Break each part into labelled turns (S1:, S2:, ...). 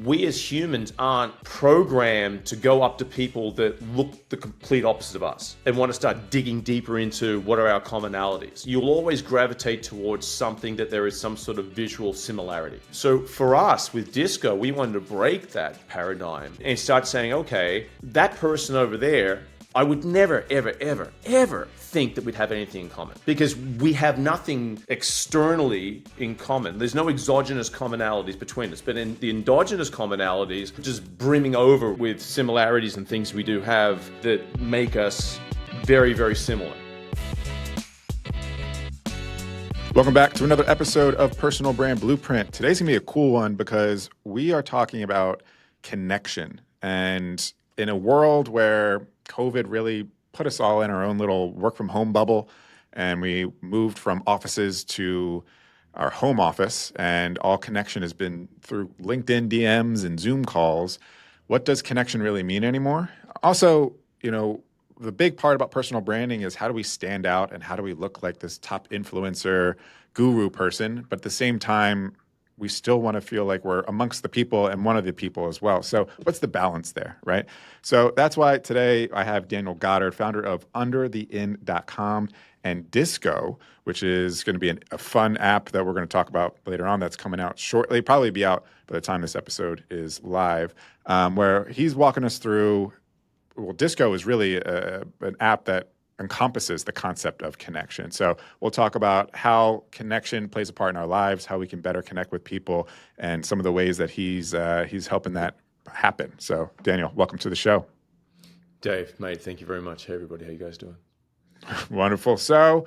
S1: we as humans aren't programmed to go up to people that look the complete opposite of us and want to start digging deeper into what are our commonalities. You'll always gravitate towards something that there is some sort of visual similarity. So for us with DYSKO, we wanted to break that paradigm and start saying, okay, that person over there, I would never, ever, ever, ever think that we'd have anything in common because we have nothing externally in common. There's no exogenous commonalities between us, but in the endogenous commonalities, just brimming over with similarities and things we do have that make us very, very similar.
S2: Welcome back to another episode of Personal Brand Blueprint. Today's gonna be a cool one because we are talking about connection. And in a world where COVID really put us all in our own little work from home bubble, and we moved from offices to our home office, and all connection has been through LinkedIn DMs and Zoom calls. What does connection really mean anymore? Also, the big part about personal branding is how do we stand out and how do we look like this top influencer guru person, but at the same time, we still want to feel like we're amongst the people and one of the people as well. So what's the balance there, right? So that's why today I have Daniel Goddard, founder of underthein.com and DYSKO, which is going to be a fun app that we're going to talk about later on that's coming out shortly, probably be out by the time this episode is live, where he's walking us through. Well, DYSKO is really an app that encompasses the concept of connection. So we'll talk about how connection plays a part in our lives, how we can better connect with people, and some of the ways that he's helping that happen. So Daniel, welcome to the show.
S1: Dave, mate, thank you very much. Hey, everybody, how you guys doing?
S2: Wonderful. So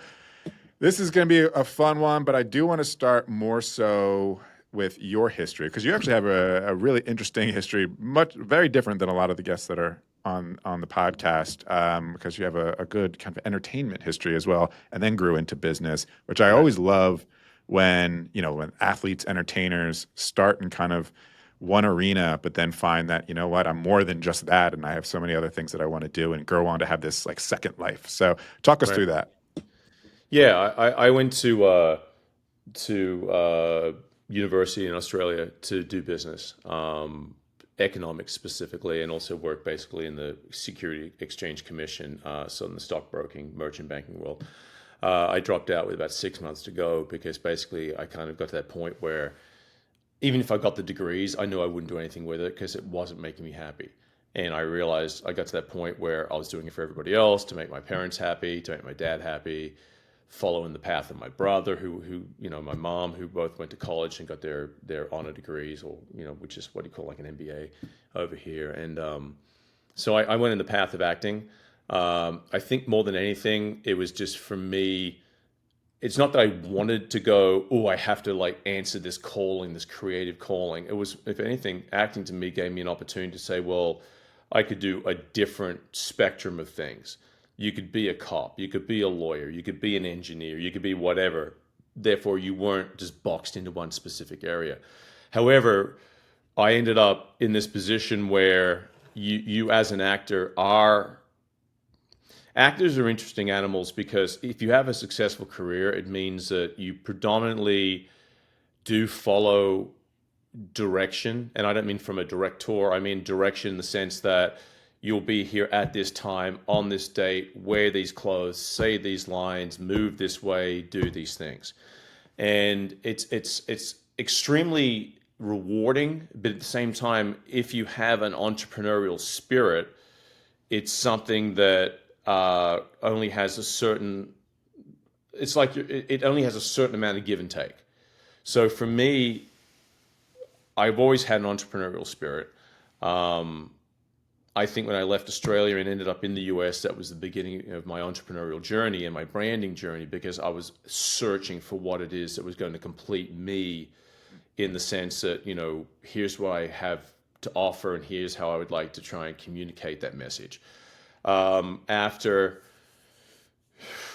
S2: this is going to be a fun one, but I do want to start more so with your history, because you actually have a really interesting history, very different than a lot of the guests that are on the podcast, because you have a good kind of entertainment history as well, and then grew into business, which I always love when athletes, entertainers start in kind of one arena, but then find that, I'm more than just that, and I have so many other things that I want to do and grow on to have this like second life. So talk us through that.
S1: Yeah, I went to university in Australia to do business. Economics specifically, and also work basically in the Security Exchange Commission, so in the stockbroking, merchant banking world. I dropped out with about 6 months to go because basically I kind of got to that point where even if I got the degrees, I knew I wouldn't do anything with it because it wasn't making me happy. And I realized I got to that point where I was doing it for everybody else, to make my parents happy, to make my dad happy, following the path of my brother, who my mom, who both went to college and got their honor degrees, or which is what you call like an MBA over here. And so I went in the path of acting. I think more than anything, it was just for me. It's not that I wanted to go, I have to like answer this calling, this creative calling. It was, if anything, acting to me gave me an opportunity to say, well, I could do a different spectrum of things. You could be a cop, you could be a lawyer, you could be an engineer, you could be whatever. Therefore, you weren't just boxed into one specific area. However, I ended up in this position where you as an actor actors are interesting animals, because if you have a successful career, it means that you predominantly do follow direction. And I don't mean from a director, I mean direction in the sense that you'll be here at this time, on this date, wear these clothes, say these lines, move this way, do these things. And it's extremely rewarding, but at the same time, if you have an entrepreneurial spirit, it's something that only has a certain, it only has a certain amount of give and take. So for me, I've always had an entrepreneurial spirit. I think when I left Australia and ended up in the US, that was the beginning of my entrepreneurial journey and my branding journey, because I was searching for what it is that was going to complete me, in the sense that, here's what I have to offer and here's how I would like to try and communicate that message. After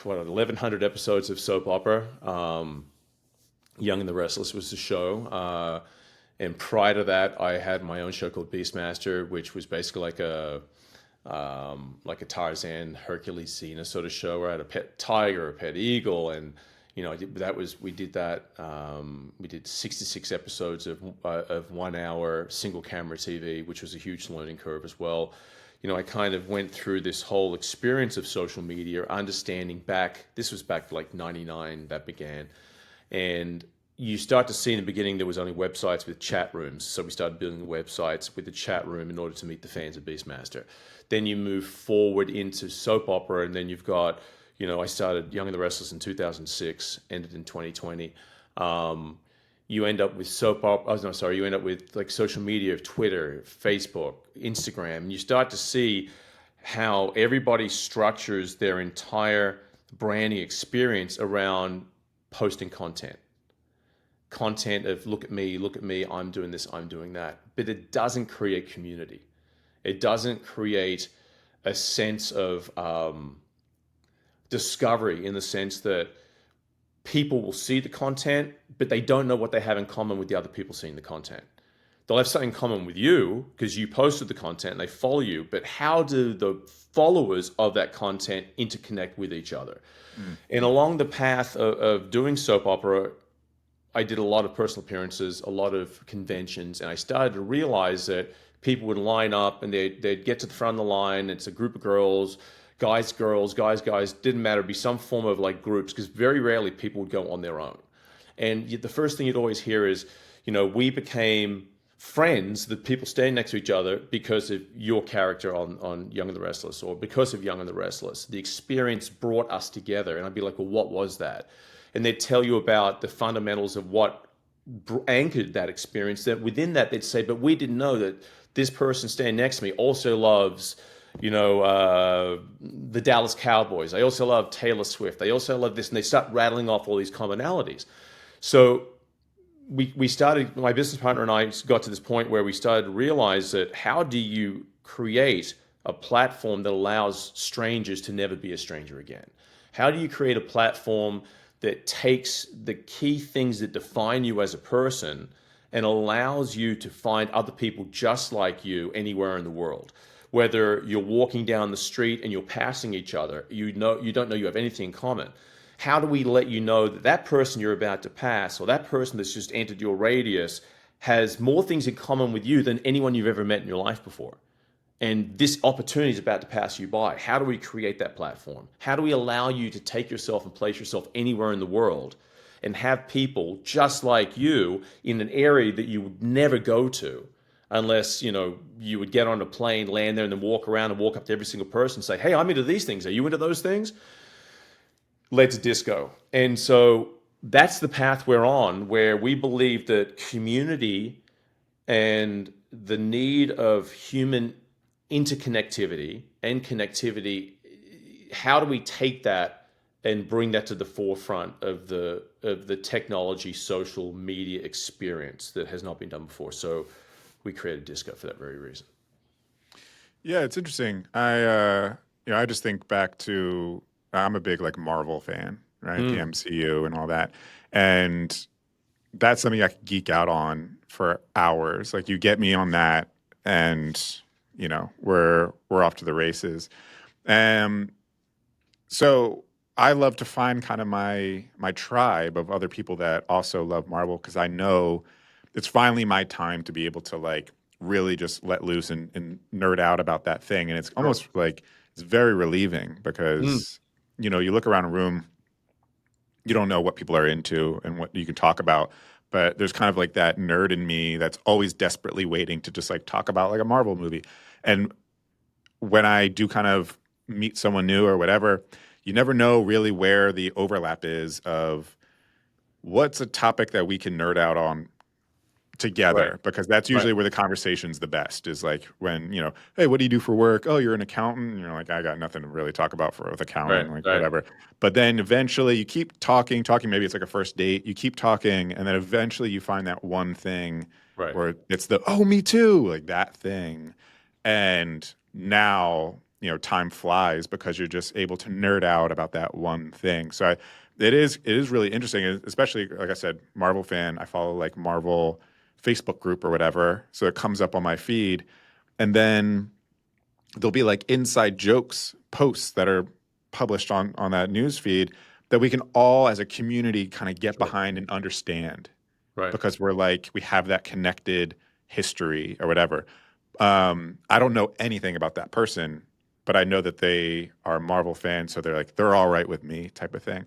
S1: 1,100 episodes of soap opera, Young and the Restless was the show. And prior to that, I had my own show called Beastmaster, which was basically like a Tarzan, Hercules, Xena sort of show, where I had a pet tiger, a pet eagle, and We did that. We did 66 episodes of 1 hour single camera TV, which was a huge learning curve as well. I kind of went through this whole experience of social media, understanding this was back like 99 that began. And you start to see in the beginning there was only websites with chat rooms. So we started building websites with the chat room in order to meet the fans of Beastmaster. Then you move forward into soap opera, and then you've got, I started Young and the Restless in 2006, ended in 2020. You end up with soap opera. Oh, no, sorry. You end up with like social media, Twitter, Facebook, Instagram, and you start to see how everybody structures their entire branding experience around posting content of look at me, I'm doing this, I'm doing that. But it doesn't create community. It doesn't create a sense of discovery, in the sense that people will see the content, but they don't know what they have in common with the other people seeing the content. They'll have something in common with you because you posted the content and they follow you, but how do the followers of that content interconnect with each other? And along the path of doing soap opera, I did a lot of personal appearances, a lot of conventions, and I started to realize that people would line up and they'd get to the front of the line. It's a group of girls, girls, guys, didn't matter. It'd be some form of like groups, because very rarely people would go on their own. And the first thing you'd always hear is, we became friends, the people standing next to each other, because of your character on Young and the Restless, or because of Young and the Restless. The experience brought us together. And I'd be like, well, what was that? And they'd tell you about the fundamentals of what anchored that experience. That within that, they'd say, but we didn't know that this person standing next to me also loves, the Dallas Cowboys. They also love Taylor Swift. They also love this. And they start rattling off all these commonalities. So we started, my business partner and I got to this point where we started to realize that how do you create a platform that allows strangers to never be a stranger again? How do you create a platform that takes the key things that define you as a person and allows you to find other people just like you anywhere in the world? Whether you're walking down the street and you're passing each other, you don't know you have anything in common. How do we let you know that that person you're about to pass, or that person that's just entered your radius, has more things in common with you than anyone you've ever met in your life before? And this opportunity is about to pass you by. How do we create that platform? How do we allow you to take yourself and place yourself anywhere in the world and have people just like you in an area that you would never go to unless, you would get on a plane, land there, and then walk around and walk up to every single person and say, hey, I'm into these things. Are you into those things? Led to DYSKO. And so that's the path we're on, where we believe that community and the need of human interconnectivity and connectivity, how do we take that and bring that to the forefront of the technology social media experience that has not been done before? So we created DYSKO for that very reason.
S2: Yeah, it's interesting. I just think back to, I'm a big like Marvel fan, right? The MCU and all that. And that's something I could geek out on for hours. Like, you get me on that and we're off to the races. So I love to find kind of my tribe of other people that also love Marvel, because I know it's finally my time to be able to like really just let loose and nerd out about that thing. And it's almost like it's very relieving, because you look around a room, you don't know what people are into and what you can talk about. But there's kind of like that nerd in me that's always desperately waiting to just like talk about like a Marvel movie. And when I do kind of meet someone new or whatever, you never know really where the overlap is of what's a topic that we can nerd out on together, because that's usually where the conversation's the best, is like when, hey, what do you do for work? Oh, you're an accountant. And you're like, I got nothing to really talk about with accounting, whatever. But then eventually you keep talking, maybe it's like a first date, you keep talking, and then eventually you find that one thing where it's the, oh, me too, like that thing. And now, time flies because you're just able to nerd out about that one thing. So it is really interesting, especially, like I said, Marvel fan. I follow like Marvel Facebook group or whatever, so it comes up on my feed, and then there'll be like inside jokes posts that are published on that news feed, that we can all as a community kind of get behind and understand
S1: Right.
S2: because we have that connected history or whatever. I don't know anything about that person, but I know that they are a Marvel fan, so they're all right with me type of thing.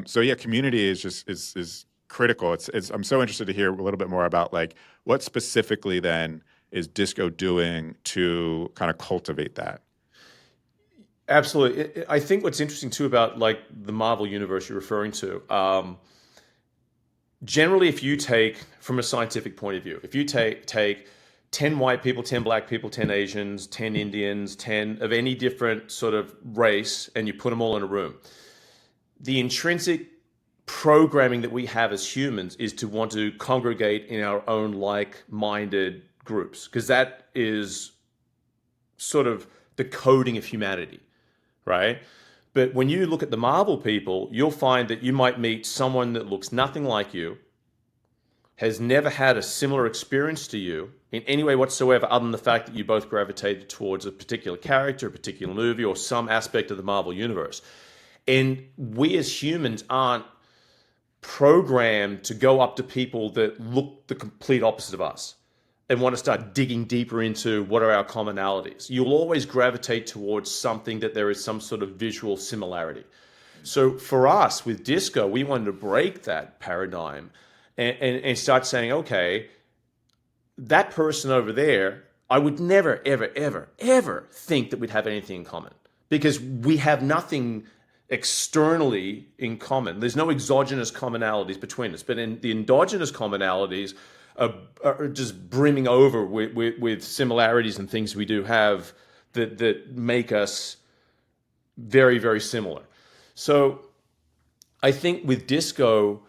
S2: So yeah, community is critical. It's I'm so interested to hear a little bit more about like what specifically then is DYSKO doing to kind of cultivate that.
S1: Absolutely. I think what's interesting too about like the Marvel universe you're referring to, generally, if you take from a scientific point of view, if you take 10 white people, 10 black people, 10 Asians, 10 Indians, 10 of any different sort of race, and you put them all in a room, the intrinsic programming that we have as humans is to want to congregate in our own like-minded groups, because that is sort of the coding of humanity, right? But when you look at the Marvel people, you'll find that you might meet someone that looks nothing like you, has never had a similar experience to you in any way whatsoever, other than the fact that you both gravitated towards a particular character, a particular movie, or some aspect of the Marvel universe. And we as humans aren't programmed to go up to people that look the complete opposite of us and want to start digging deeper into what are our commonalities. You'll always gravitate towards something that there is some sort of visual similarity. So for us with DYSKO, we wanted to break that paradigm and start saying, okay, that person over there, I would never, ever, ever, ever think that we'd have anything in common because we have nothing externally in common. There's no exogenous commonalities between us, but in the endogenous commonalities are just brimming over with similarities and things we do have that make us very, very similar. So I think with DYSKO,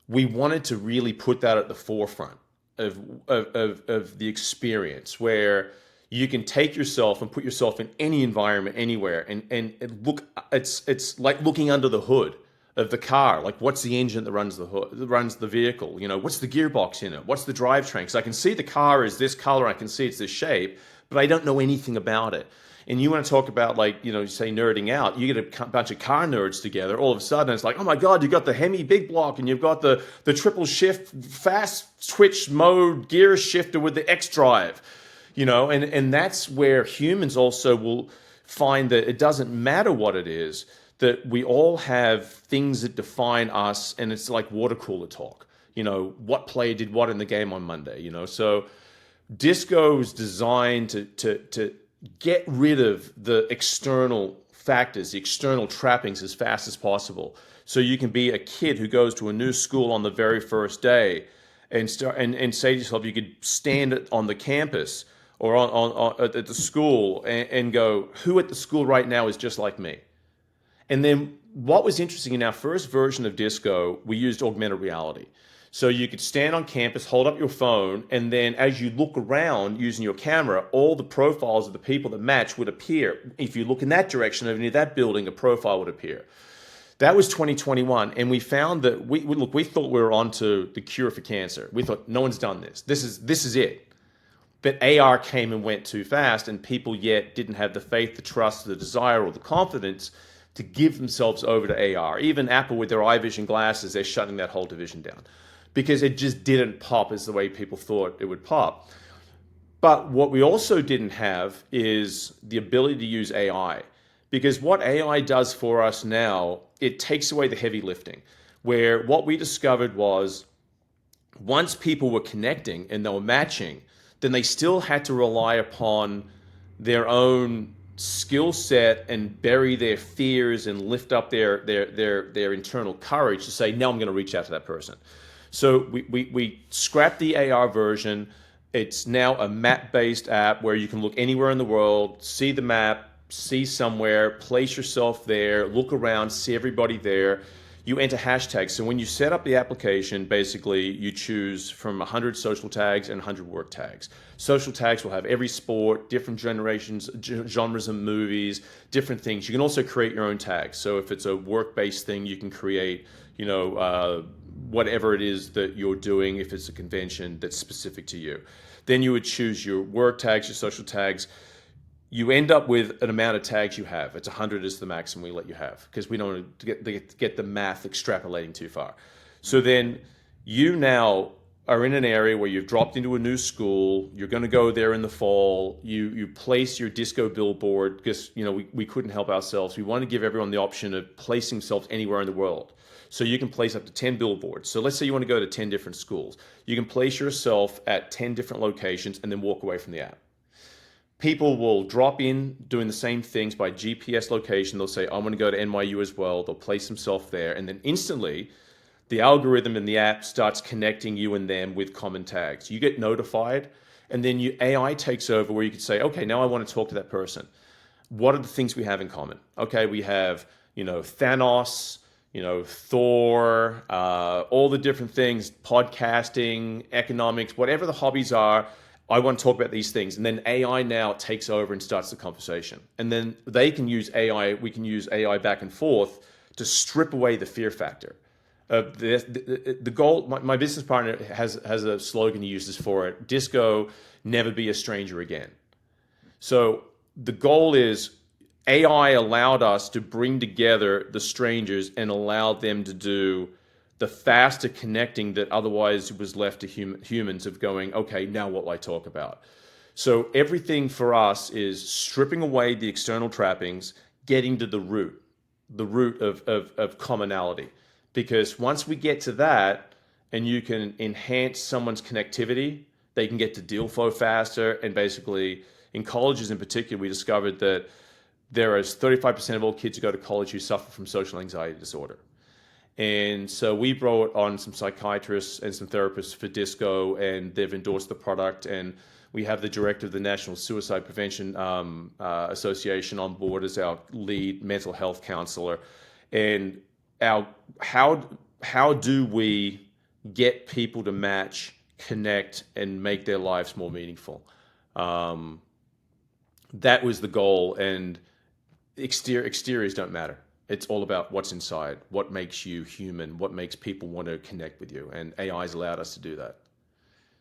S1: we wanted to really put that at the forefront of the experience where you can take yourself and put yourself in any environment, anywhere, and look. It's like looking under the hood of the car. Like, what's the engine that runs the hood, that runs the vehicle? You know, what's the gearbox in it? What's the drivetrain? Because I can see the car is this color, I can see it's this shape, but I don't know anything about it. And you want to talk about, like, you know, you say nerding out, you get a bunch of car nerds together, all of a sudden it's like, oh my God, you've got the Hemi big block and you've got the triple shift fast switch mode gear shifter with the X drive, you know, and that's where humans also will find that it doesn't matter what it is, that we all have things that define us, and it's like water cooler talk. You know, what player did what in the game on Monday, you know? So DYSKO is designed to get rid of the external factors, the external trappings as fast as possible. So you can be a kid who goes to a new school on the very first day and say to yourself, you could stand on the campus or at the school and go, who at the school right now is just like me? And then what was interesting in our first version of DYSKO, we used augmented reality. So you could stand on campus, hold up your phone, and then as you look around using your camera, all the profiles of the people that match would appear. If you look in that direction, over near that building, a profile would appear. That was 2021, and we found that we thought we were onto the cure for cancer. We thought no one's done this. This is it. But AR came and went too fast, and people yet didn't have the faith, the trust, the desire, or the confidence to give themselves over to AR. Even Apple with their iVision glasses, they're shutting that whole division down because it just didn't pop as the way people thought it would pop. But what we also didn't have is the ability to use AI, because what AI does for us now, it takes away the heavy lifting, where what we discovered was once people were connecting and they were matching, then they still had to rely upon their own skill set and bury their fears and lift up their internal courage to say, no, I'm going to reach out to that person. So we scrapped the AR version. It's now a map-based app where you can look anywhere in the world, see the map, see somewhere, place yourself there, look around, see everybody there. You enter hashtags. So when you set up the application, basically you choose from 100 social tags and 100 work tags. Social tags will have every sport, different generations, genres of movies, different things. You can also create your own tags. So if it's a work-based thing, you can create, you know, whatever it is that you're doing, if it's a convention that's specific to you. Then you would choose your work tags, your social tags. you end up with an amount of tags you have. It's 100 is the maximum we let you have because we don't want to get the math extrapolating too far. So then you now are in an area where you've dropped into a new school. You're going to go there in the fall. You place your DYSKO billboard because we couldn't help ourselves. We want to give everyone the option of placing themselves anywhere in the world. So you can place up to 10 billboards. So let's say you want to go to 10 different schools. You can place yourself at 10 different locations and then walk away from the app. People will drop in doing the same things by GPS location. They'll say, I want to go to NYU as well. They'll place themselves there. And then instantly, the algorithm in the app starts connecting you and them with common tags. You get notified, and then AI takes over where you can say, okay, now I want to talk to that person. What are the things we have in common? Okay, we have, Thanos, Thor, all the different things, podcasting, economics, whatever the hobbies are. I want to talk about these things. And then AI now takes over and starts the conversation. And then they can use AI, we can use AI back and forth to strip away the fear factor. The goal, my business partner has a slogan he uses for it: DYSKO, never be a stranger again. So the goal is AI allowed us to bring together the strangers and allow them to do the faster connecting that otherwise was left to humans of going, okay, now what will I talk about? So everything for us is stripping away the external trappings, getting to the root of commonality. Because once we get to that and you can enhance someone's connectivity, they can get to deal flow faster. And basically, in colleges in particular, we discovered that there is 35% of all kids who go to college who suffer from social anxiety disorder. And so we brought on some psychiatrists and some therapists for DYSKO, and they've endorsed the product. And we have the director of the National Suicide Prevention Association on board as our lead mental health counselor. And how do we get people to match, connect, and make their lives more meaningful? That was the goal. And exteriors don't matter. It's all about what's inside, what makes you human, what makes people want to connect with you. And AI's allowed us to do that.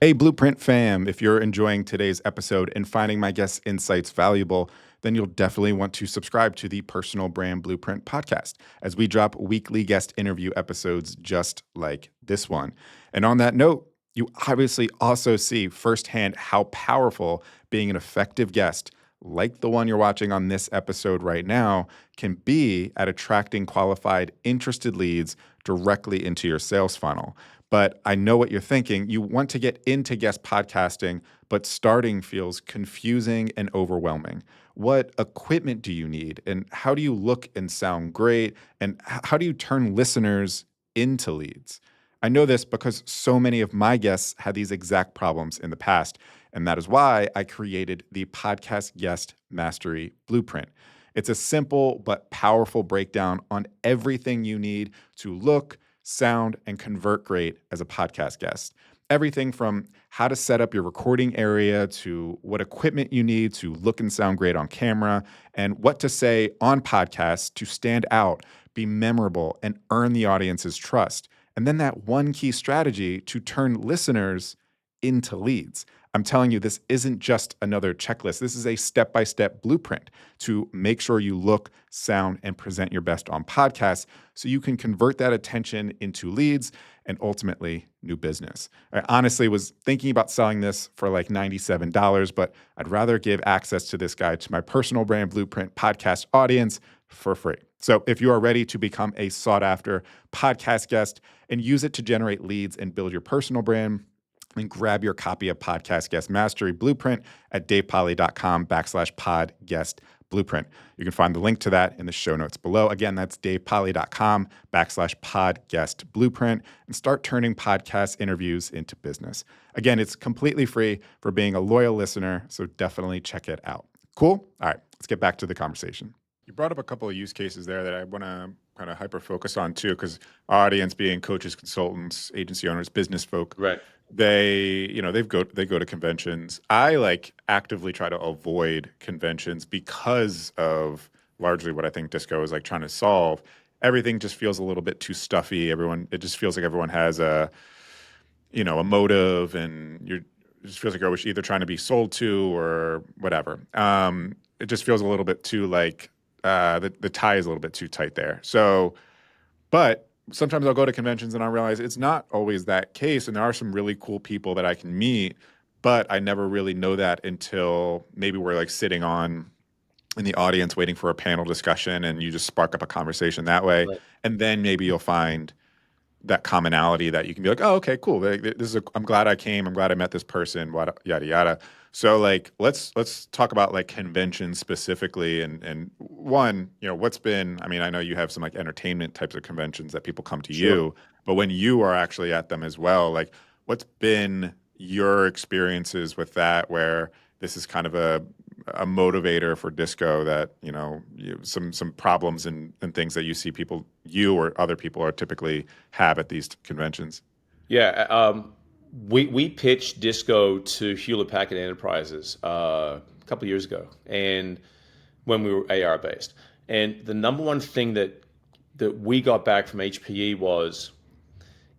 S2: Hey, Blueprint fam, if you're enjoying today's episode and finding my guest insights valuable, then you'll definitely want to subscribe to the Personal Brand Blueprint podcast as we drop weekly guest interview episodes just like this one. And on that note, you obviously also see firsthand how powerful being an effective guest like the one you're watching on this episode right now can be at attracting qualified, interested leads directly into your sales funnel. But I know what you're thinking. You want to get into guest podcasting, but starting feels confusing and overwhelming. What equipment do you need? And how do you look and sound great? And how do you turn listeners into leads? I know this because so many of my guests had these exact problems in the past. And that is why I created the Podcast Guest Mastery Blueprint. It's a simple but powerful breakdown on everything you need to look, sound, and convert great as a podcast guest. Everything from how to set up your recording area to what equipment you need to look and sound great on camera, and what to say on podcasts to stand out, be memorable, and earn the audience's trust. And then that one key strategy to turn listeners into leads. I'm telling you, this isn't just another checklist. This is a step-by-step blueprint to make sure you look, sound, and present your best on podcasts so you can convert that attention into leads and ultimately new business. I honestly was thinking about selling this for like $97, but I'd rather give access to this guide to my Personal Brand Blueprint podcast audience for free. So if you are ready to become a sought-after podcast guest and use it to generate leads and build your personal brand, and grab your copy of Podcast Guest Mastery Blueprint at davepoly.com/podguestblueprint. You can find the link to that in the show notes below. Again, that's davepoly.com/podguestblueprint and start turning podcast interviews into business. Again, it's completely free for being a loyal listener, so definitely check it out. Cool? All right, let's get back to the conversation. You brought up a couple of use cases there that I want to kind of hyper focus on too, because our audience being coaches, consultants, agency owners, business folk,
S1: Right.
S2: they go to conventions. I actively try to avoid conventions because of largely what I think DYSKO is trying to solve. Everything just feels a little bit too stuffy. It just feels like everyone has a motive, and it just feels like you're either trying to be sold to or whatever. it just feels a little bit too like the tie is a little bit too tight there. So, but sometimes I'll go to conventions and I realize it's not always that case, and there are some really cool people that I can meet, but I never really know that until maybe we're like sitting on in the audience waiting for a panel discussion, and you just spark up a conversation that way,
S1: Right.
S2: and then maybe you'll find that commonality that you can be like, oh, okay, cool. I'm glad I came. I'm glad I met this person. Yada yada. So like, let's talk about like conventions specifically, and one, what's been. I mean, I know you have some like entertainment types of conventions that people come to
S1: Sure.
S2: you, but when you are actually at them as well, like, what's been your experiences with that? Where this is kind of a motivator for DYSKO that some problems and things that you see you or other people are typically have at these conventions.
S1: Yeah, we pitched DYSKO to Hewlett Packard Enterprises a couple of years ago, and when we were AR based, and the number one thing that we got back from HPE was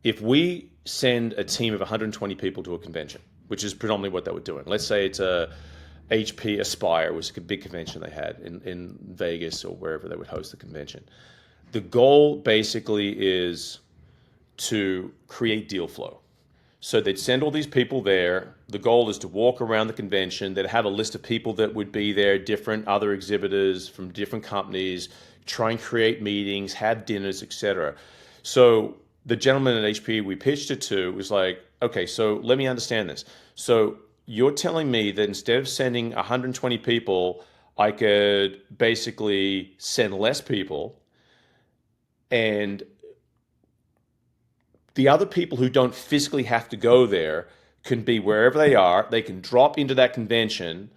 S1: if we send a team of 120 people to a convention, which is predominantly what they were doing. Let's say it's a HP Aspire was a big convention they had in Vegas or wherever they would host the convention. The goal basically is to create deal flow. So they'd send all these people there. The goal is to walk around the convention. They'd have a list of people that would be there, different other exhibitors from different companies, try and create meetings, have dinners, etc. So the gentleman at HP we pitched it to was like, okay, so let me understand this. So you're telling me that instead of sending 120 people, I could basically send less people, and the other people who don't physically have to go there can be wherever they are. They can drop into that convention,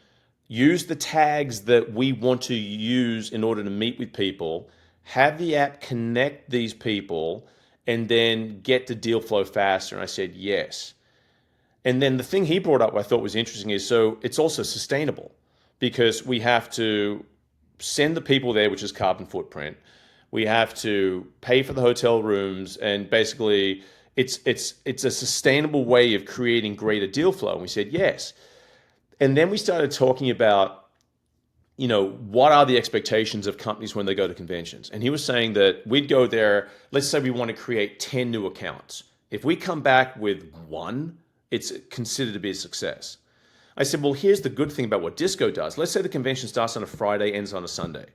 S1: use the tags that we want to use in order to meet with people, have the app connect these people, and then get to deal flow faster. And I said, yes. And then the thing he brought up I thought was interesting is so it's also sustainable because we have to send the people there, which is carbon footprint. We have to pay for the hotel rooms, and basically it's a sustainable way of creating greater deal flow. And we said yes. And then we started talking about, what are the expectations of companies when they go to conventions? And he was saying that we'd go there, let's say we want to create 10 new accounts. If we come back with one, it's considered to be a success. I said, well, here's the good thing about what DYSKO does. Let's say the convention starts on a Friday, ends on a Sunday.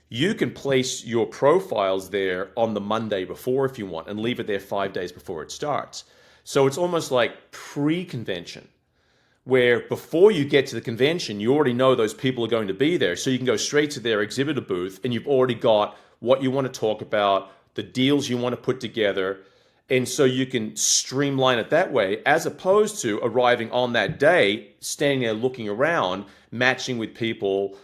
S1: You can place your profiles there on the Monday before if you want and leave it there 5 days before it starts. So it's almost like pre-convention, where before you get to the convention, you already know those people are going to be there. So you can go straight to their exhibitor booth and you've already got what you want to talk about, the deals you want to put together. And so you can streamline it that way, as opposed to arriving on that day, standing there looking around, matching with people,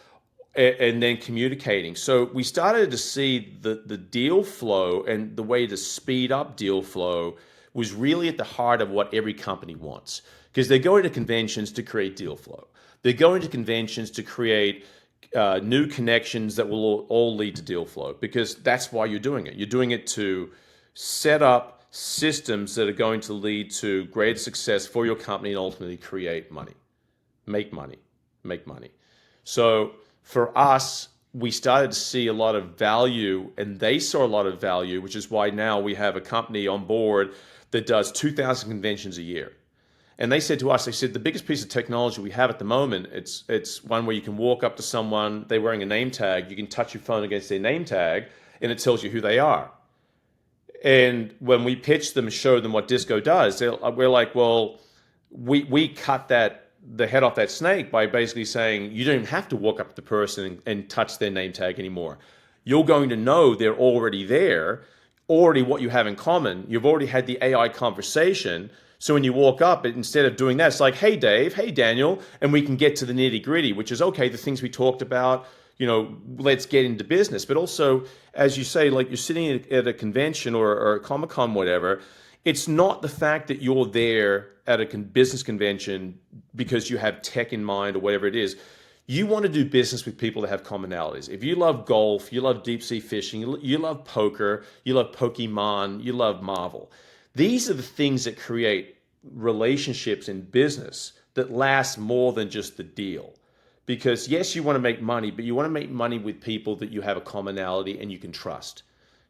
S1: and then communicating. So we started to see the deal flow, and the way to speed up deal flow was really at the heart of what every company wants. Because they're going to conventions to create deal flow. They're going to conventions to create new connections that will all lead to deal flow, because that's why you're doing it. You're doing it to set up systems that are going to lead to greater success for your company and ultimately create money, make money, make money. So for us, we started to see a lot of value, and they saw a lot of value, which is why now we have a company on board that does 2,000 conventions a year. And they said to us, they said, the biggest piece of technology we have at the moment, it's one where you can walk up to someone, they're wearing a name tag, you can touch your phone against their name tag, and it tells you who they are. And when we pitched them and showed them what DYSKO does, we're like, well, we cut the head off that snake by basically saying you don't even have to walk up to the person and touch their name tag anymore. You're going to know they're already there, already what you have in common. You've already had the AI conversation. So when you walk up, instead of doing that, it's like, hey, Dave, hey, Daniel, and we can get to the nitty gritty, which is, okay, the things we talked about, let's get into business. But also, as you say, like you're sitting at a convention or a Comic-Con, whatever, it's not the fact that you're there at a business convention because you have tech in mind or whatever it is. You want to do business with people that have commonalities. If you love golf, you love deep sea fishing, you love poker, you love Pokemon, you love Marvel. These are the things that create relationships in business that last more than just the deal. Because yes, you want to make money, but you want to make money with people that you have a commonality and you can trust.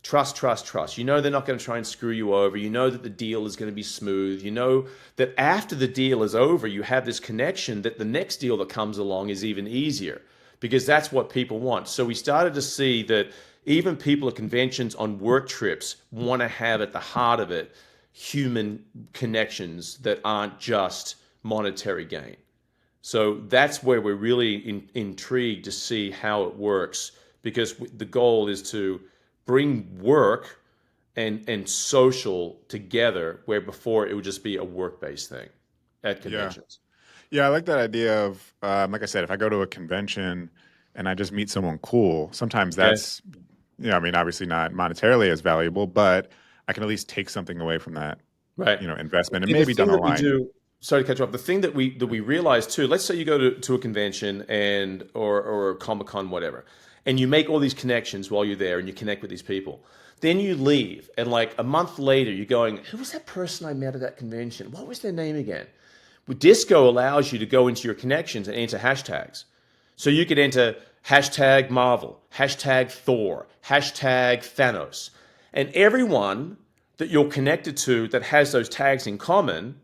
S1: Trust, trust, trust. You know they're not going to try and screw you over. You know that the deal is going to be smooth. You know that after the deal is over, you have this connection that the next deal that comes along is even easier, because that's what people want. So we started to see that even people at conventions on work trips want to have at the heart of it human connections that aren't just monetary gain. So that's where we're really intrigued to see how it works, because the goal is to bring work and social together, where before it would just be a work-based thing at
S2: Yeah.
S1: conventions.
S2: Yeah, I like that idea of, like I said, if I go to a convention and I just meet someone cool, sometimes
S1: Yeah,
S2: that's, I mean, obviously not monetarily as valuable, but I can at least take something away from that,
S1: right.
S2: investment, and
S1: See, the
S2: maybe down
S1: thing
S2: the
S1: that we
S2: line.
S1: do, sorry to cut you off, the thing that we realize too, let's say you go to a convention and or a Comic Con, whatever, and you make all these connections while you're there and you connect with these people. Then you leave, and like a month later, you're going, who was that person I met at that convention? What was their name again? Well, DYSKO allows you to go into your connections and enter hashtags. So you could enter hashtag Marvel, hashtag Thor, hashtag Thanos. And everyone that you're connected to that has those tags in common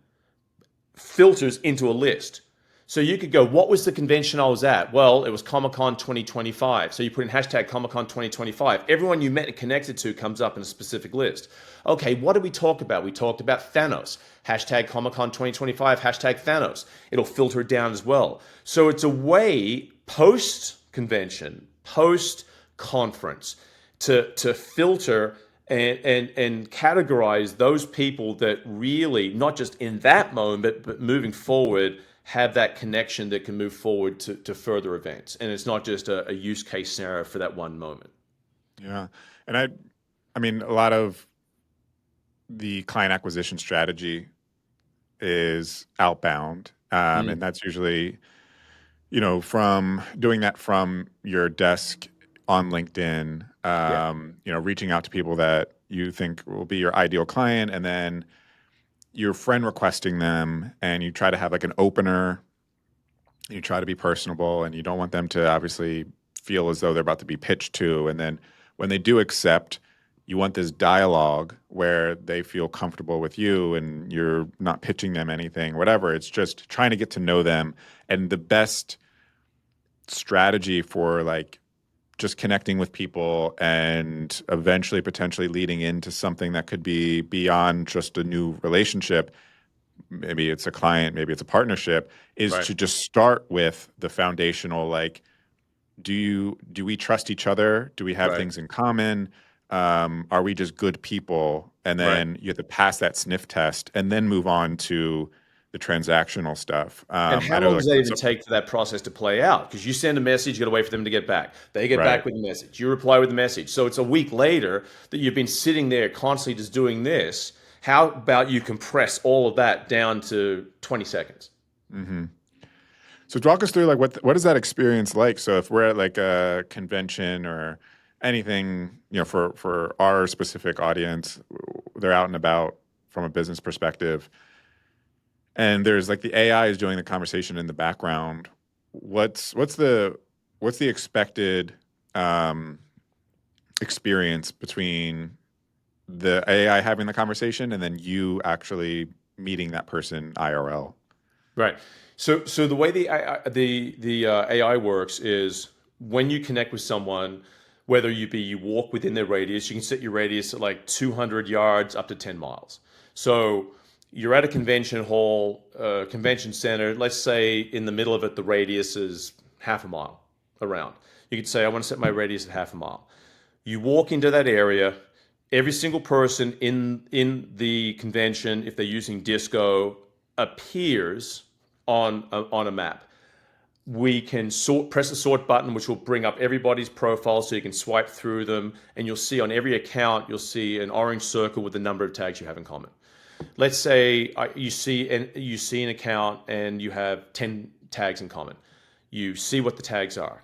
S1: filters into a list. So you could go, what was the convention I was at? Well, it was Comic Con 2025. So you put in hashtag Comic Con 2025. Everyone you met and connected to comes up in a specific list. Okay, what did we talk about? We talked about Thanos. Hashtag Comic Con 2025, hashtag Thanos. It'll filter it down as well. So it's a way post convention, post conference to filter and categorize those people that really, not just in that moment, but moving forward, have that connection that can move forward to further events. And it's not just a use case scenario for that one moment.
S2: Yeah. And I mean, a lot of the client acquisition strategy is outbound. And
S1: Mm,
S2: that's usually, from doing that from your desk on LinkedIn,
S1: yeah,
S2: reaching out to people that you think will be your ideal client, and then your friend requesting them, and you try to have like an opener. You try to be personable, and you don't want them to obviously feel as though they're about to be pitched to. And then when they do accept, you want this dialogue where they feel comfortable with you and you're not pitching them anything, whatever. It's just trying to get to know them. And the best strategy for like just connecting with people and eventually potentially leading into something that could be beyond just a new relationship, maybe it's a client, maybe it's a partnership, is
S1: right,
S2: to just start with the foundational, like, do we trust each other? Do we have
S1: right,
S2: things in common? Are we just good people? And
S1: right.
S2: then you have to pass that sniff test and then move on to the transactional stuff.
S1: And
S2: I
S1: how
S2: know
S1: long
S2: like
S1: does that even take for that process to play out? Because you send a message, you got to wait for them to get back. They get
S2: right.
S1: back with a message. You reply with a message. So it's a week later that you've been sitting there constantly just doing this. How about you compress all of that down to 20 seconds?
S2: hmm So talk us through like what is that experience like? So if we're at like a convention or anything, for our specific audience, they're out and about from a business perspective, and there's like the AI is doing the conversation in the background. What's the expected um, experience between the AI having the conversation and then you actually meeting that person IRL?
S1: Right. So the way the AI works is when you connect with someone, whether you walk within their radius, you can set your radius at like 200 yards up to 10 miles. So you're at a convention hall, convention center. Let's say in the middle of it, the radius is half a mile around. You could say, I want to set my radius at half a mile. You walk into that area. Every single person in the convention, if they're using DYSKO, appears on a map. We can press the sort button, which will bring up everybody's profile, so you can swipe through them, and you'll see on every account you'll see an orange circle with the number of tags you have in common. Let's say you see an account and you have 10 tags in common. You see what the tags are.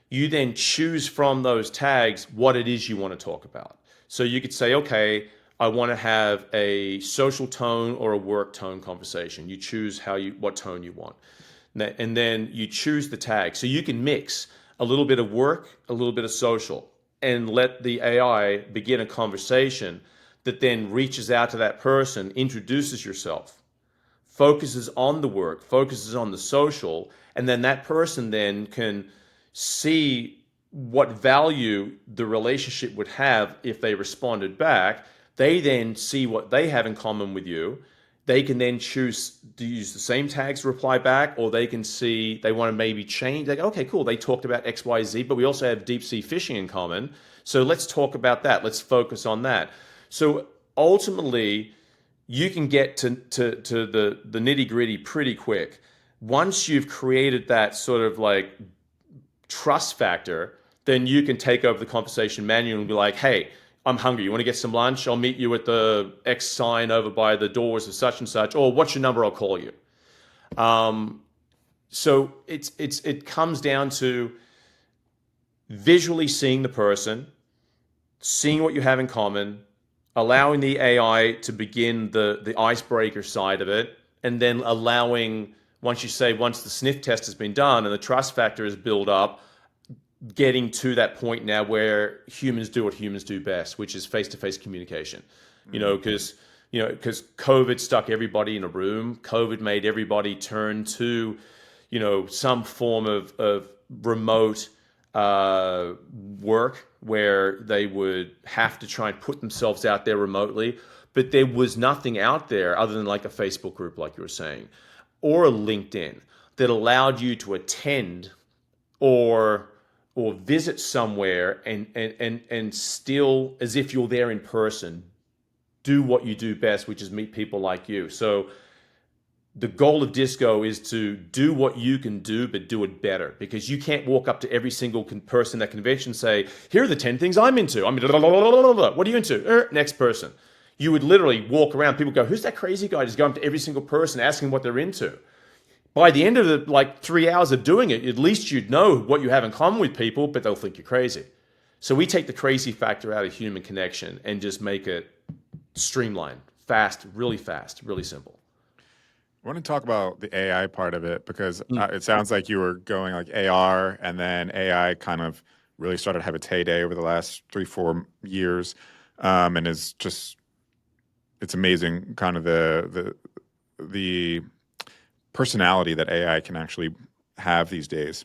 S1: You then choose from those tags what it is you want to talk about. So you could say, okay, I want to have a social tone or a work tone conversation. You choose what tone you want. And then you choose the tag. So you can mix a little bit of work, a little bit of social, and let the AI begin a conversation that then reaches out to that person, introduces yourself, focuses on the work, focuses on the social, and then that person then can see what value the relationship would have if they responded back. They then see what they have in common with you. They can then choose to use the same tags to reply back, or they can see they want to maybe change. They go, okay, cool. They talked about X, Y, Z, but we also have deep sea fishing in common. So let's talk about that. Let's focus on that. So ultimately, you can get to the nitty gritty pretty quick. Once you've created that sort of like trust factor, then you can take over the conversation manually and be like, hey, I'm hungry. You want to get some lunch? I'll meet you at the X sign over by the doors of such and such. Or what's your number? I'll call you. So it comes down to visually seeing the person, seeing what you have in common, allowing the AI to begin the icebreaker side of it, and then allowing, once the sniff test has been done and the trust factor is built up, getting to that point now where humans do what humans do best, which is face-to-face communication. Because COVID stuck everybody in a room. COVID made everybody turn to, some form of remote work where they would have to try and put themselves out there remotely. But there was nothing out there other than like a Facebook group, like you were saying, or a LinkedIn that allowed you to attend or visit somewhere and still, as if you're there in person, do what you do best, which is meet people like you. So the goal of DYSKO is to do what you can do, but do it better, because you can't walk up to every single person at convention and say, here are the 10 things I'm into. What are you into? Next person. You would literally walk around. People go, who's that crazy guy? Just go up to every single person, asking what they're into. By the end of the 3 hours of doing it, at least you'd know what you have in common with people, but they'll think you're crazy. So we take the crazy factor out of human connection and just make it streamlined, fast, really simple.
S2: I want to talk about the AI part of it, because it sounds like you were going like AR, and then AI kind of really started to have its heyday over the last 3-4 years, and it's amazing kind of the personality that AI can actually have these days.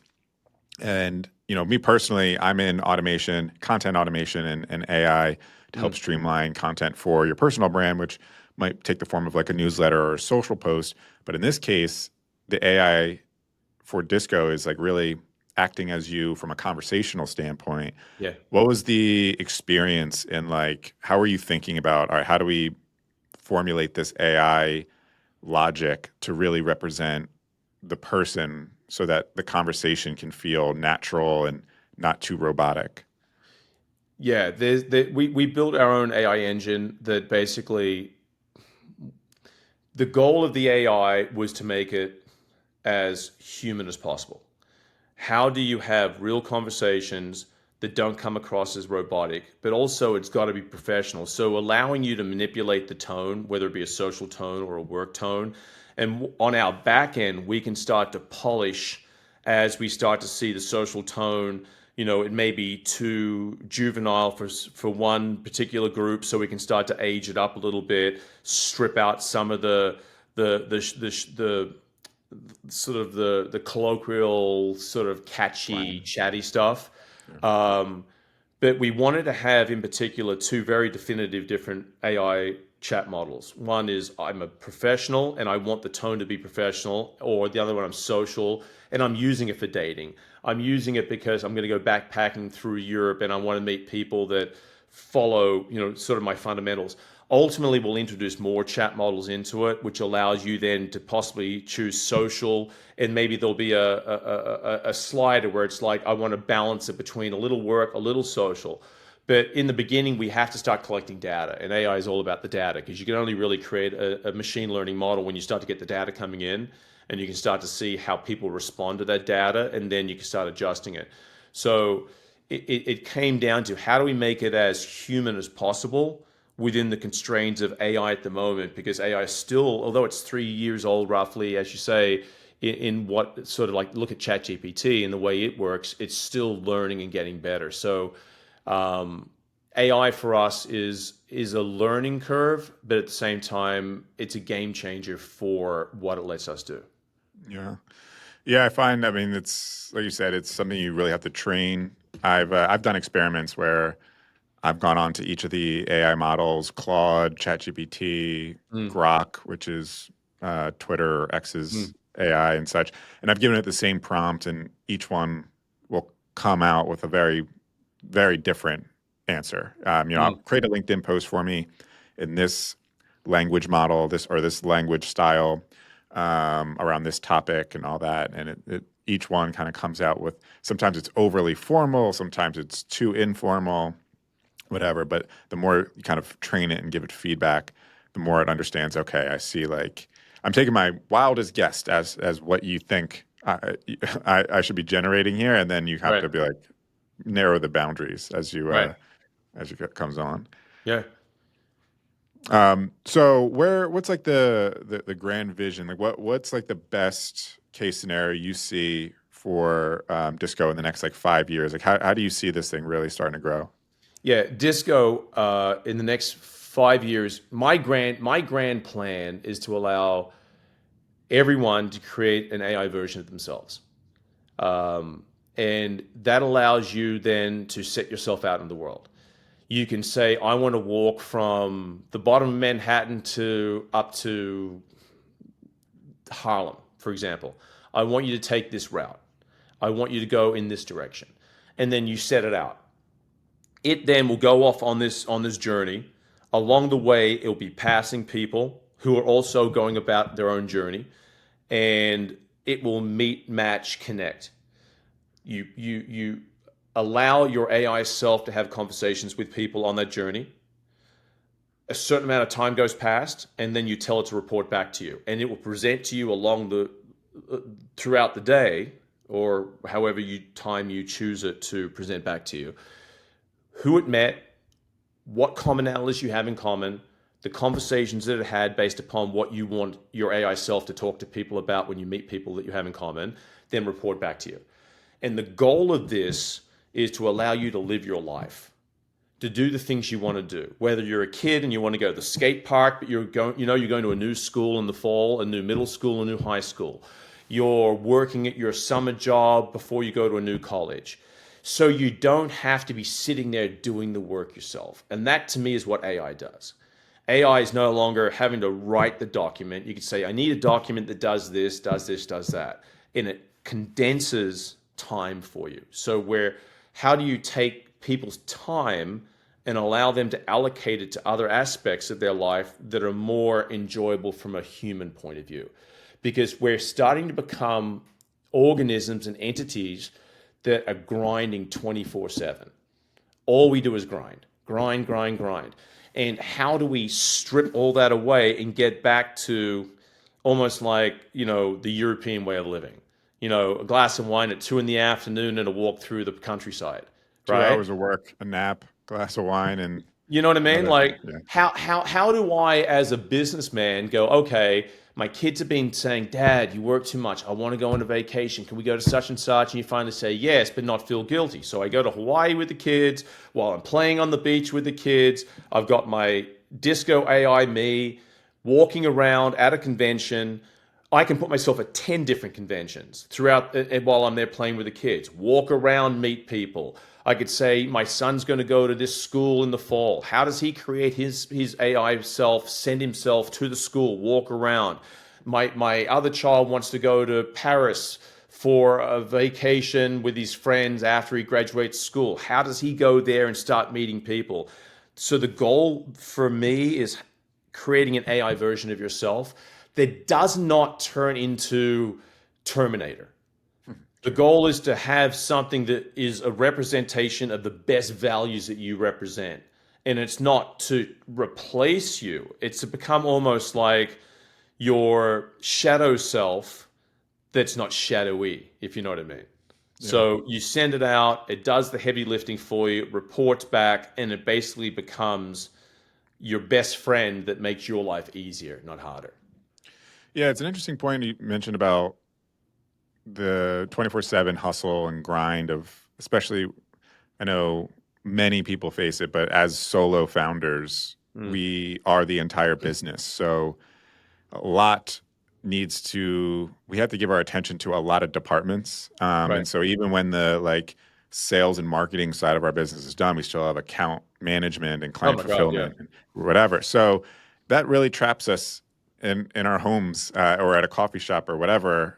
S2: And, me personally, I'm in automation, content automation and AI to help streamline content for your personal brand, which might take the form of like a newsletter or a social post. But in this case, the AI for DYSKO is like really acting as you from a conversational standpoint.
S1: Yeah.
S2: What was the experience, and like, how are you thinking about, all right, how do we formulate this AI logic to really represent the person so that the conversation can feel natural and not too robotic?
S1: Yeah, we built our own AI engine that basically, the goal of the AI was to make it as human as possible. How do you have real conversations that don't come across as robotic, but also it's got to be professional? So allowing you to manipulate the tone, whether it be a social tone or a work tone. And on our back end, we can start to polish as we start to see the social tone. It may be too juvenile for one particular group, so we can start to age it up a little bit, strip out some of the sort of the colloquial, sort of catchy, chatty stuff. But we wanted to have, in particular, two very definitive different AI chat models. One is I'm a professional and I want the tone to be professional, or the other one, I'm social and I'm using it for dating. I'm using it because I'm going to go backpacking through Europe and I want to meet people that follow, sort of my fundamentals. Ultimately, we'll introduce more chat models into it, which allows you then to possibly choose social, and maybe there'll be a slider where it's like, I want to balance it between a little work, a little social. But in the beginning, we have to start collecting data, and AI is all about the data, because you can only really create a machine learning model when you start to get the data coming in, and you can start to see how people respond to that data, and then you can start adjusting it. So it came down to, how do we make it as human as possible within the constraints of AI at the moment? Because AI is still, although it's 3 years old roughly, as you say, in what sort of like look at ChatGPT and the way it works, it's still learning and getting better. So AI for us is a learning curve, but at the same time, it's a game changer for what it lets us do.
S2: Yeah. Yeah, I find, I mean, it's like you said, it's something you really have to train. I've done experiments where I've gone on to each of the AI models, Claude, ChatGPT,
S1: Mm,
S2: Grok, which is Twitter or X's
S1: mm,
S2: AI and such, and I've given it the same prompt, and each one will come out with a very, very different answer. I'll
S1: mm,
S2: create a LinkedIn post for me in this language model, this language style, around this topic and all that, and each one kind of comes out with, sometimes it's overly formal, sometimes it's too informal, whatever. But the more you kind of train it and give it feedback, the more it understands. Okay, I see. Like, I'm taking my wildest guess as what you think I should be generating here, and then you have
S1: right,
S2: to be like narrow the boundaries
S1: right.
S2: as it comes on.
S1: Yeah.
S2: So what's like the grand vision? Like what's like the best case scenario you see for DYSKO in the next like 5 years? Like how do you see this thing really starting to grow?
S1: Yeah, DYSKO in the next 5 years, my grand plan is to allow everyone to create an AI version of themselves. Um, and that allows you then to set yourself out in the world. You can say, I want to walk from the bottom of Manhattan to up to Harlem, for example. I want you to take this route. I want you to go in this direction. And then you set it out. It then will go off on this journey. Along the way, it'll be passing people who are also going about their own journey, and it will meet, match, connect. You allow your AI self to have conversations with people on that journey. A certain amount of time goes past, and then you tell it to report back to you, and it will present to you along the throughout the day, or however you choose it to present back to you, who it met, what commonalities you have in common, the conversations that it had based upon what you want your AI self to talk to people about when you meet people that you have in common, then report back to you. And the goal of this is to allow you to live your life, to do the things you want to do. Whether you're a kid and you want to go to the skate park, but you're going to a new school in the fall, a new middle school, a new high school. You're working at your summer job before you go to a new college. So you don't have to be sitting there doing the work yourself. And that to me is what AI does. AI is no longer having to write the document. You could say, I need a document that does this, does this, does that. And it condenses time for you. So how do you take people's time and allow them to allocate it to other aspects of their life that are more enjoyable from a human point of view? Because we're starting to become organisms and entities that are grinding 24/7. All we do is grind, grind, grind, grind. And how do we strip all that away and get back to almost like, the European way of living? A glass of wine at 2 in the afternoon and a walk through the countryside,
S2: Two
S1: right?
S2: hours of work, a nap, glass of wine, and
S1: You know what I mean?
S2: another.
S1: Like,
S2: Yeah.
S1: how do I, as a businessman, go, okay, my kids have been saying, Dad, you work too much. I want to go on a vacation. Can we go to such and such? And you finally say yes, but not feel guilty. So I go to Hawaii with the kids while I'm playing on the beach with the kids. I've got my DYSKO AI me walking around at a convention. I can put myself at 10 different conventions throughout while I'm there playing with the kids. Walk around, meet people. I could say my son's going to go to this school in the fall. How does he create his AI self, send himself to the school, walk around? My other child wants to go to Paris for a vacation with his friends after he graduates school. How does he go there and start meeting people? So the goal for me is creating an AI version of yourself that does not turn into Terminator. The
S2: Sure.
S1: goal is to have something that is a representation of the best values that you represent. And it's not to replace you, it's to become almost like your shadow self that's not shadowy, if you know what I mean.
S2: Yeah.
S1: So you send it out, it does the heavy lifting for you, it reports back, and it basically becomes your best friend that makes your life easier, not harder.
S2: Yeah, it's an interesting point you mentioned about the 24/7 hustle and grind of, especially, I know many people face it, but as solo founders, we are the entire business. So a lot we have to give our attention to a lot of departments.
S1: Right.
S2: And so even when the like sales and marketing side of our business is done, we still have account management and
S1: Oh
S2: client
S1: my God, yeah.
S2: fulfillment and whatever. So that really traps us in our homes or at a coffee shop or whatever.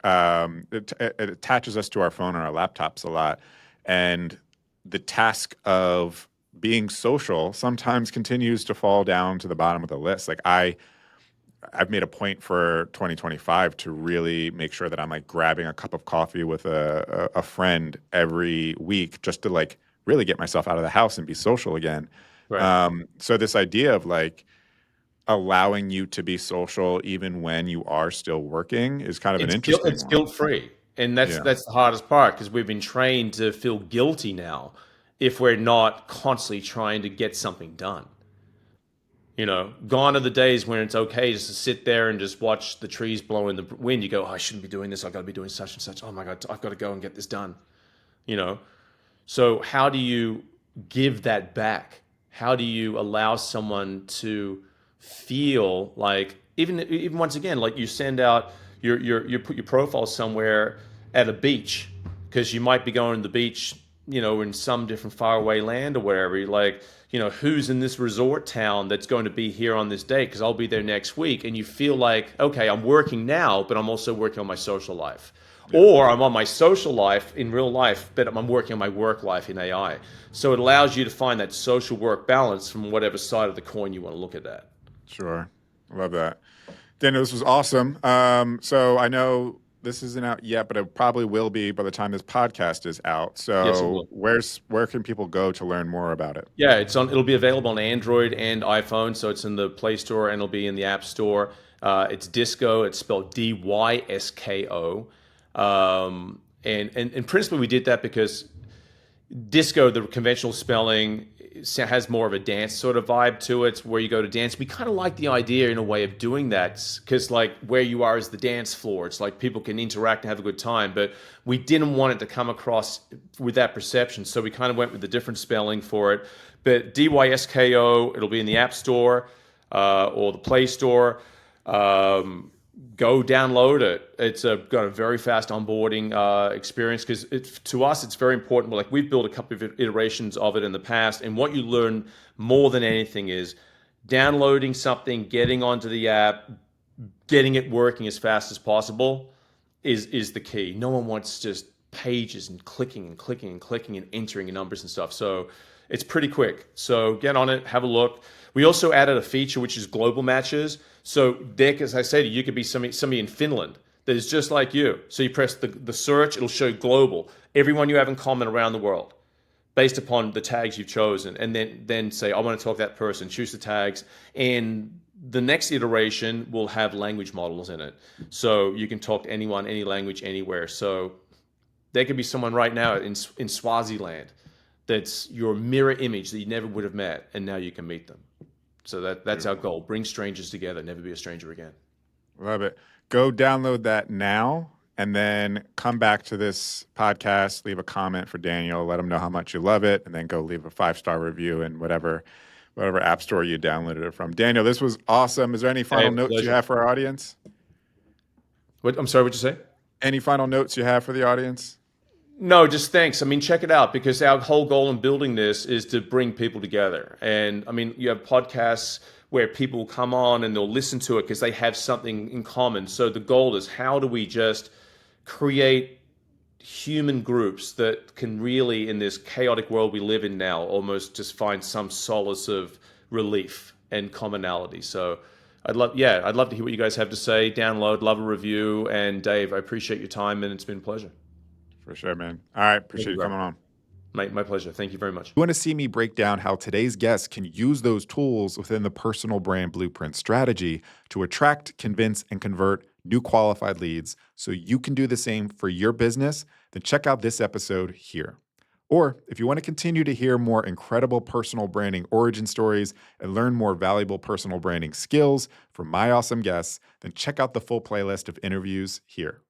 S2: It attaches us to our phone or our laptops a lot. And the task of being social sometimes continues to fall down to the bottom of the list. Like I've made a point for 2025 to really make sure that I'm like grabbing a cup of coffee with a friend every week just to like really get myself out of the house and be social again.
S1: Right.
S2: So this idea of like allowing you to be social even when you are still working is kind of an interesting
S1: It's
S2: one.
S1: guilt free, and
S2: Yeah,
S1: that's the hardest part because we've been trained to feel guilty now if we're not constantly trying to get something done. Gone are the days when it's okay just to sit there and just watch the trees blow in the wind. You go, oh, I shouldn't be doing this. I've got to be doing such and such. Oh my God, I've got to go and get this done. You know. So how do you give that back? How do you allow someone to feel like even once again, like you send out you put your profile somewhere at a beach because you might be going to the beach, in some different faraway land or wherever. You're like, who's in this resort town that's going to be here on this day? Because I'll be there next week, and you feel like, okay, I'm working now, but I'm also working on my social life.
S2: yeah,
S1: Or I'm on my social life in real life, but I'm working on my work life in AI. So it allows you to find that social work balance from whatever side of the coin you want to look at that.
S2: sure. I love that. Daniel, this was awesome. So I know this isn't out yet, but it probably will be by the time this podcast is out.
S1: Yes, it
S2: So
S1: will.
S2: where can people go to learn more about it?
S1: Yeah, it'll be available on Android and iPhone, so it's in the Play Store and it'll be in the App Store. It's DYSKO. It's spelled DYSKO. And principally we did that because disco, the conventional spelling, has more of a dance sort of vibe to it, where you go to dance. We kind of like the idea in a way of doing that because, like, where you are is the dance floor. It's like people can interact and have a good time, but we didn't want it to come across with that perception. So we kind of went with a different spelling for it. But DYSKO, it'll be in the App Store or the Play Store. Go download it. It's got a very fast onboarding experience because to us it's very important. Like we've built a couple of iterations of it in the past, and what you learn more than anything is downloading something, getting onto the app, getting it working as fast as possible is the key. No one wants just pages and clicking and clicking and clicking and entering numbers and stuff. So it's pretty quick. So get on it, have a look. We also added a feature which is global matches. So Dick, as I said, you could be somebody in Finland that is just like you. So you press the search, it'll show global, everyone you have in common around the world, based upon the tags you've chosen, and then say, I want to talk to that person, choose the tags, and the next iteration will have language models in it. So you can talk to anyone, any language, anywhere. So there could be someone right now in Swaziland that's your mirror image that you never would have met, and now you can meet them. So that's our
S2: Beautiful.
S1: goal. Bring strangers together, never be a stranger again.
S2: Love it. Go download that now and then come back to this podcast, leave a comment for Daniel, let him know how much you love it, and then go leave a 5-star review in whatever app store you downloaded it from. Daniel, this was awesome. Is there any
S1: Hey,
S2: final notes you
S1: pleasure.
S2: have for our audience?
S1: I'm sorry, what'd you say?
S2: Any final notes you have for the audience?
S1: No, just thanks. I mean, check it out because our whole goal in building this is to bring people together. And I mean, you have podcasts where people come on and they'll listen to it because they have something in common. So the goal is how do we just create human groups that can really, in this chaotic world we live in now, almost just find some solace of relief and commonality. So I'd love to hear what you guys have to say. Download, love a review. And Dave, I appreciate your time and it's been a pleasure.
S2: For sure, man. All right.
S1: Thank
S2: Appreciate
S1: you,
S2: you
S1: bro.
S2: coming on.
S1: My pleasure. Thank you very much.
S2: You want to see me break down how today's guests can use those tools within the personal brand blueprint strategy to attract, convince, and convert new qualified leads so you can do the same for your business? Then check out this episode here. Or if you want to continue to hear more incredible personal branding origin stories and learn more valuable personal branding skills from my awesome guests, then check out the full playlist of interviews here.